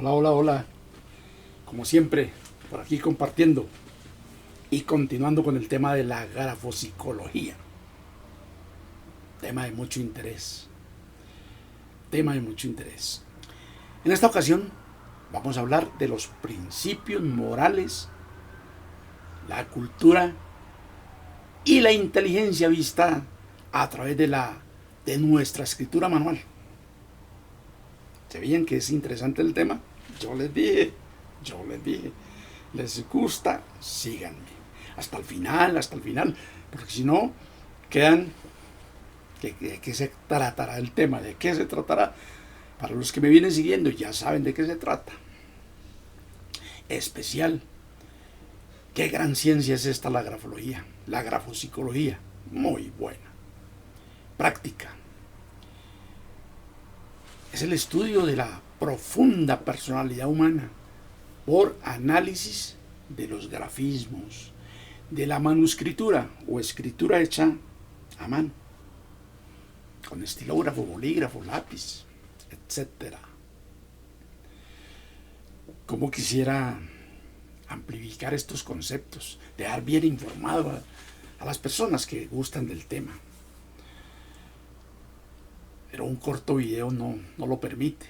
Hola, hola, hola. Como siempre, por aquí compartiendo y continuando con el tema de la grafopsicología. Tema de mucho interés. Tema de mucho interés. En esta ocasión vamos a hablar de los principios morales, la cultura y la inteligencia vista a través de nuestra escritura manual. ¿Se veían que es interesante el tema? Yo les dije, yo les dije. ¿Les gusta? Síganme. Hasta el final. Porque si no, quedan. ¿De qué se tratará el tema? ¿De qué se tratará? Para los que me vienen siguiendo ya saben de qué se trata. Especial. Qué gran ciencia es esta la grafología, la grafopsicología. Muy buena. Práctica. Es el estudio de la profunda personalidad humana por análisis de los grafismos, de la manuscritura o escritura hecha a mano, con estilógrafo, bolígrafo, lápiz, etcétera. Como quisiera amplificar estos conceptos, dejar bien informado a las personas que gustan del tema. Pero un corto video no lo permite.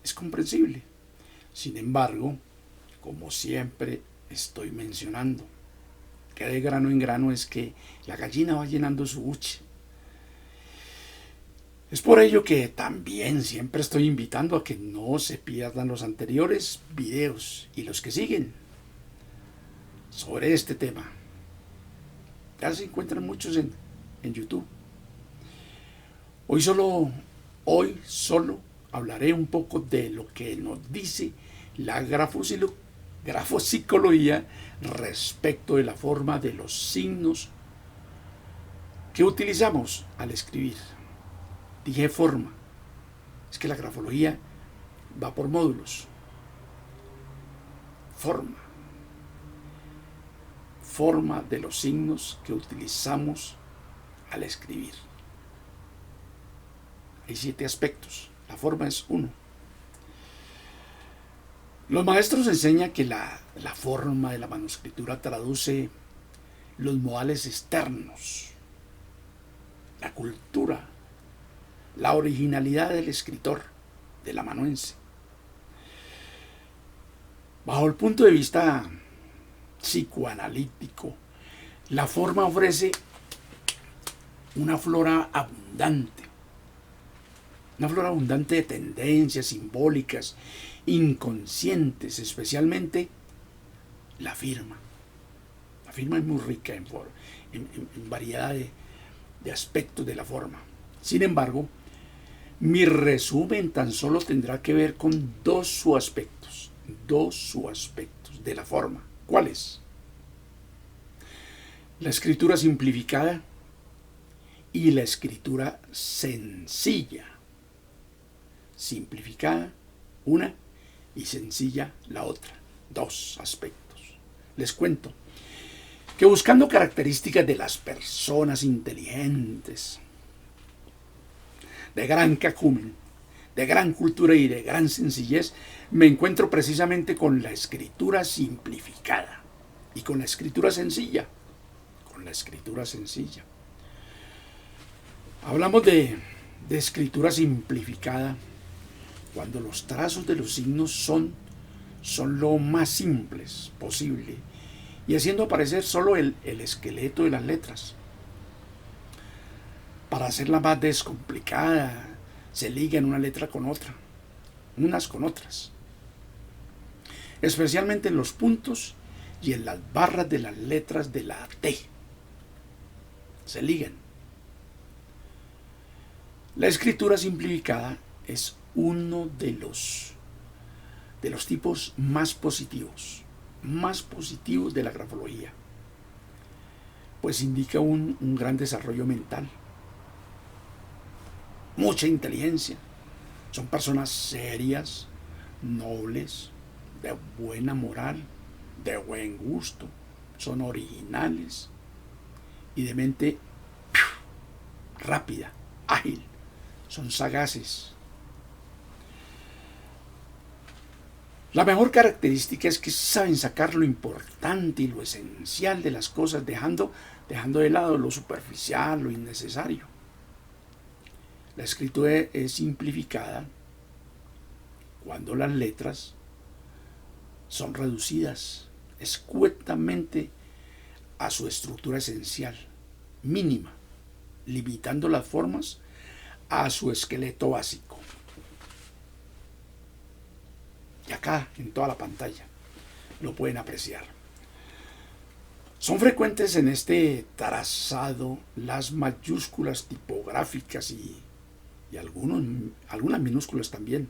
Es comprensible. Sin embargo, como siempre estoy mencionando, que de grano en grano es que la gallina va llenando su buche. Es por ello que también siempre estoy invitando a que no se pierdan los anteriores videos y los que siguen sobre este tema. Ya se encuentran muchos en YouTube. Hoy solo hablaré un poco de lo que nos dice la grafopsicología respecto de la forma de los signos que utilizamos al escribir. Dije forma. Es que la grafología va por módulos. Forma. Forma de los signos que utilizamos al escribir. Hay 7 aspectos. La forma es uno. Los maestros enseñan que la forma de la manuscritura traduce los modales externos, la cultura, la originalidad del escritor, del amanuense. Bajo el punto de vista psicoanalítico, la forma ofrece una flora abundante de tendencias simbólicas, inconscientes, especialmente la firma. La firma es muy rica en variedad de aspectos de la forma. Sin embargo, mi resumen tan solo tendrá que ver con dos subaspectos de la forma. ¿Cuáles? La escritura simplificada y la escritura sencilla. Simplificada, una, y sencilla, la otra. 2 aspectos. Les cuento que buscando características de las personas inteligentes, de gran cacumen, de gran cultura y de gran sencillez, me encuentro precisamente con la escritura simplificada y con la escritura sencilla. Hablamos de escritura simplificada cuando los trazos de los signos son lo más simples posible y haciendo aparecer solo el esqueleto de las letras. Para hacerla más descomplicada, se ligan una letra con otra, unas con otras, especialmente en los puntos y en las barras de las letras de la T. Se ligan. La escritura simplificada es uno de los tipos más positivos de la grafología, pues indica un gran desarrollo mental, mucha inteligencia. Son personas serias, nobles, de buena moral, de buen gusto, son originales y de mente rápida, ágil, son sagaces. La mejor característica es que saben sacar lo importante y lo esencial de las cosas, dejando de lado lo superficial, lo innecesario. La escritura es simplificada cuando las letras son reducidas escuetamente a su estructura esencial, mínima, limitando las formas a su esqueleto básico. Y acá, en toda la pantalla, lo pueden apreciar. Son frecuentes en este trazado las mayúsculas tipográficas y algunas minúsculas también.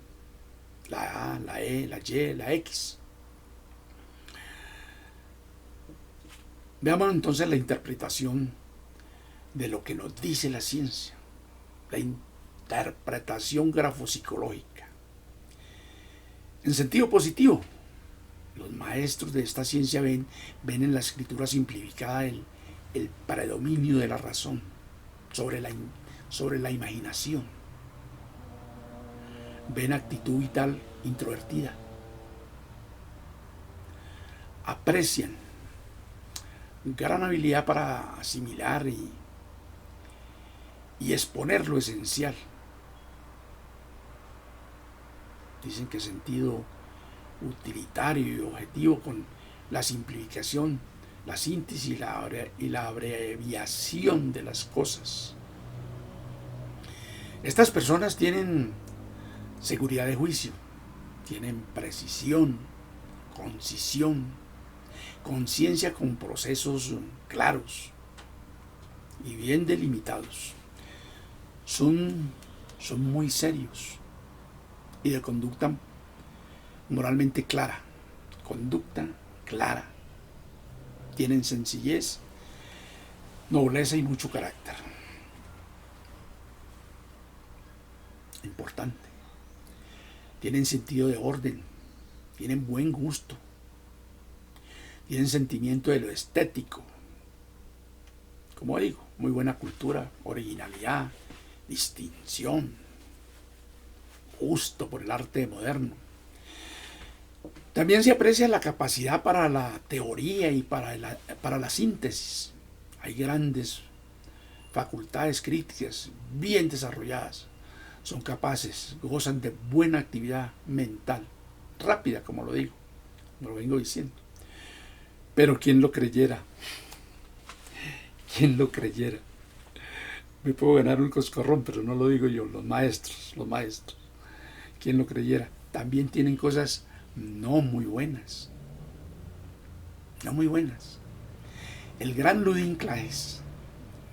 La A, la E, la Y, la X. Veamos entonces la interpretación de lo que nos dice la ciencia, la interpretación grafopsicológica. En sentido positivo, los maestros de esta ciencia ven en la escritura simplificada el predominio de la razón sobre la imaginación. Ven actitud vital introvertida. Aprecian gran habilidad para asimilar y exponer lo esencial. Dicen que sentido utilitario y objetivo con la simplificación, la síntesis y la abreviación de las cosas. Estas personas tienen seguridad de juicio, tienen precisión, concisión, conciencia con procesos claros y bien delimitados. Son muy serios y de conducta moralmente clara. Conducta clara. Tienen sencillez, nobleza y mucho carácter. Importante. Tienen sentido de orden. Tienen buen gusto. Tienen sentimiento de lo estético. Como digo, muy buena cultura, originalidad, distinción, gusto por el arte moderno. También se aprecia la capacidad para la teoría y para la síntesis. Hay grandes facultades críticas bien desarrolladas. Son capaces, gozan de buena actividad mental, rápida, como lo digo, como lo vengo diciendo. Pero ¿quién lo creyera? ¿Quién lo creyera? Me puedo ganar un coscorrón, pero no lo digo yo, los maestros. ¿Quién lo creyera? También tienen cosas no muy buenas. El gran Ludwig Claes,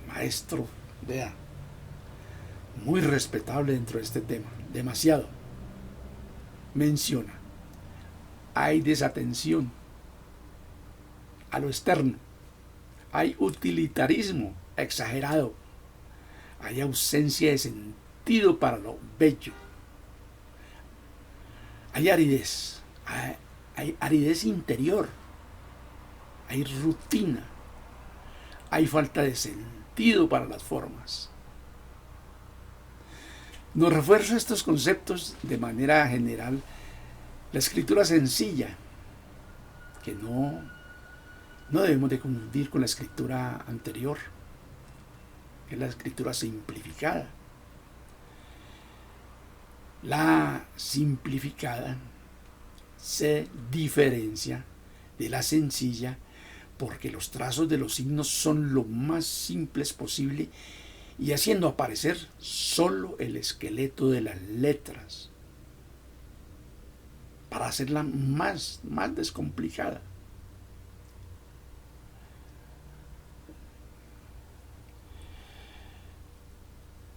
maestro, vea, muy respetable dentro de este tema, demasiado, menciona: hay desatención a lo externo, hay utilitarismo exagerado, hay ausencia de sentido para lo bello, hay aridez interior, hay rutina, hay falta de sentido para las formas. Nos refuerza estos conceptos de manera general la escritura sencilla, que no debemos de confundir con la escritura anterior, que es la escritura simplificada. La simplificada se diferencia de la sencilla porque los trazos de los signos son lo más simples posible y haciendo aparecer solo el esqueleto de las letras para hacerla más descomplicada.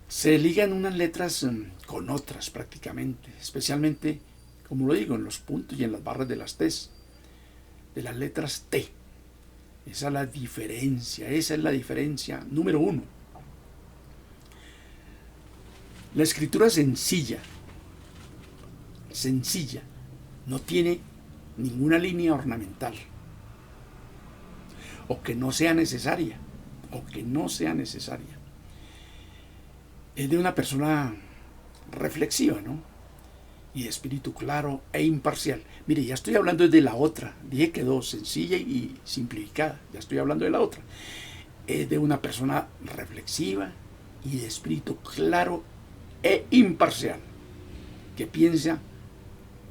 Se ligan unas letras con otras prácticamente, especialmente, como lo digo, en los puntos y en las barras de las T's, de las letras T. Esa es la diferencia número 1. La escritura sencilla, no tiene ninguna línea ornamental, o que no sea necesaria. Es de una persona reflexiva, ¿no? y de espíritu claro e imparcial. Mire, ya estoy hablando de la otra. Dije que dos, sencilla y simplificada. Ya estoy hablando de la otra. Es de una persona reflexiva y de espíritu claro e imparcial, que piensa,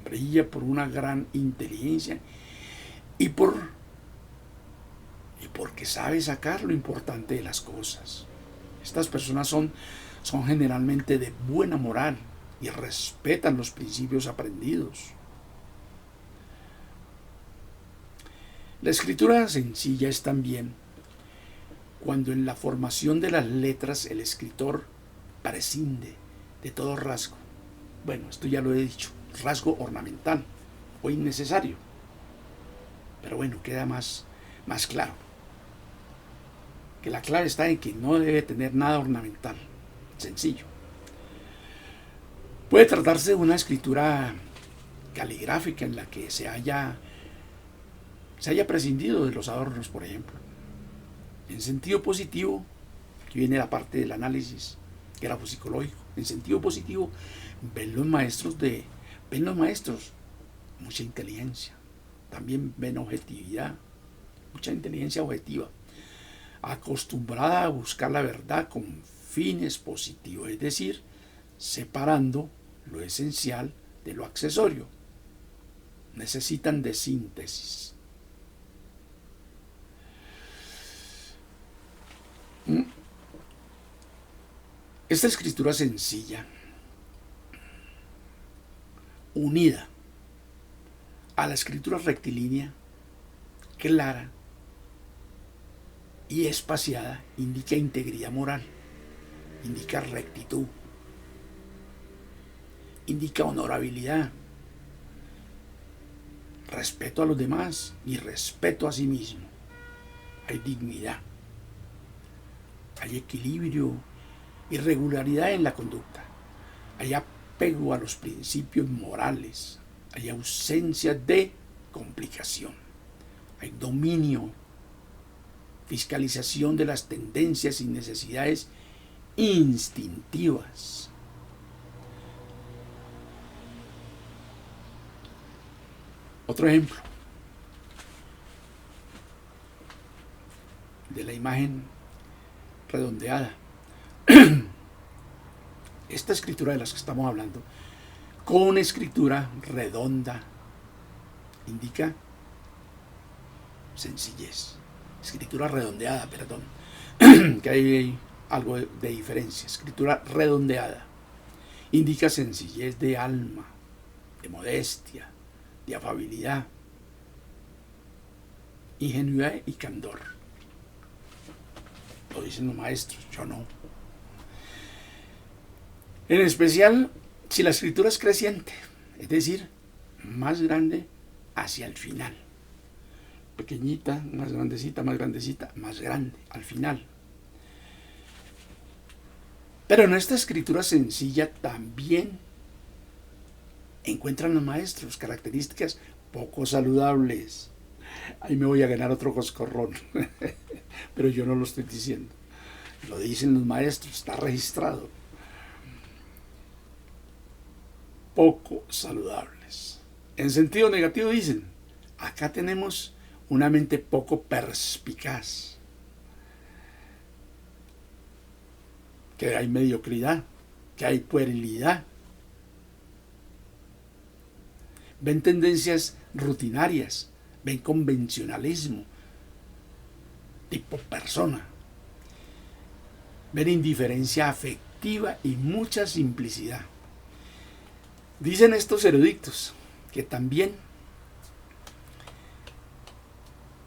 brilla por una gran inteligencia y porque sabe sacar lo importante de las cosas. Estas personas son generalmente de buena moral y respetan los principios aprendidos. La escritura sencilla es también cuando en la formación de las letras el escritor prescinde de todo rasgo. Bueno, esto ya lo he dicho, rasgo ornamental o innecesario. Pero bueno, queda más claro. Que la clave está en que no debe tener nada ornamental. Sencillo. Puede tratarse de una escritura caligráfica en la que se haya prescindido de los adornos, por ejemplo. En sentido positivo, aquí viene la parte del análisis grafopsicológico. En sentido positivo, ven los maestros mucha inteligencia. También ven objetividad, mucha inteligencia objetiva, acostumbrada a buscar la verdad con fines positivos, es decir, separando lo esencial de lo accesorio. Necesitan de síntesis. Esta escritura sencilla, unida a la escritura rectilínea, clara y espaciada, indica integridad moral, indica rectitud, indica honorabilidad, respeto a los demás y respeto a sí mismo. Hay dignidad, hay equilibrio y regularidad en la conducta, hay apego a los principios morales, hay ausencia de complicación, hay dominio, fiscalización de las tendencias y necesidades instintivas. Otro ejemplo de la imagen redondeada. Esta escritura de las que estamos hablando, con escritura redonda, indica sencillez. Escritura redondeada, perdón, que hay algo de diferencia. Escritura redondeada indica sencillez de alma, de modestia, de afabilidad, ingenuidad y candor. Lo dicen los maestros, yo no. En especial si la escritura es creciente, es decir, más grande hacia el final. Pequeñita, más grandecita, más grande al final. Pero en esta escritura sencilla también encuentran los maestros características poco saludables. Ahí me voy a ganar otro coscorrón, pero yo no lo estoy diciendo. Lo dicen los maestros, está registrado. Poco saludables. En sentido negativo dicen, acá tenemos una mente poco perspicaz, que hay mediocridad, que hay puerilidad. Ven tendencias rutinarias, ven convencionalismo, tipo persona. Ven indiferencia afectiva y mucha simplicidad. Dicen estos eruditos que también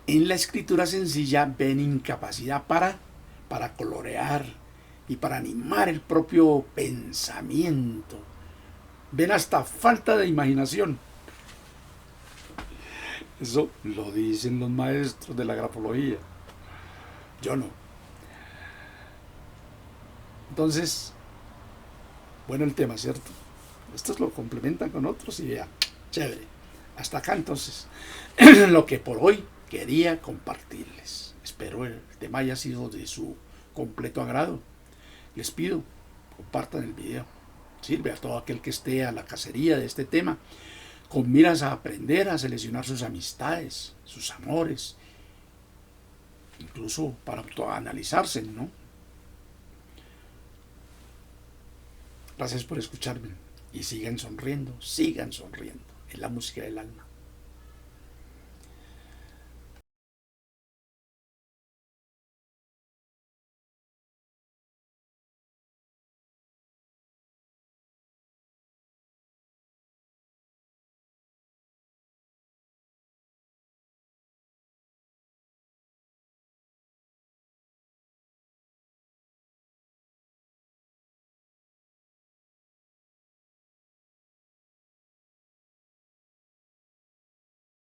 en la escritura sencilla ven incapacidad para colorear y para animar el propio pensamiento. Ven hasta falta de imaginación. Eso lo dicen los maestros de la grafología. Yo no. Entonces, bueno el tema, ¿cierto? Estos lo complementan con otros y ya, chévere. Hasta acá entonces, lo que por hoy quería compartirles. Espero el tema haya sido de su completo agrado. Les pido, compartan el video. sirve a todo aquel que esté a la cacería de este tema, con miras a aprender a seleccionar sus amistades, sus amores, incluso para autoanalizarse, ¿no? Gracias por escucharme y sigan sonriendo, es la música del alma.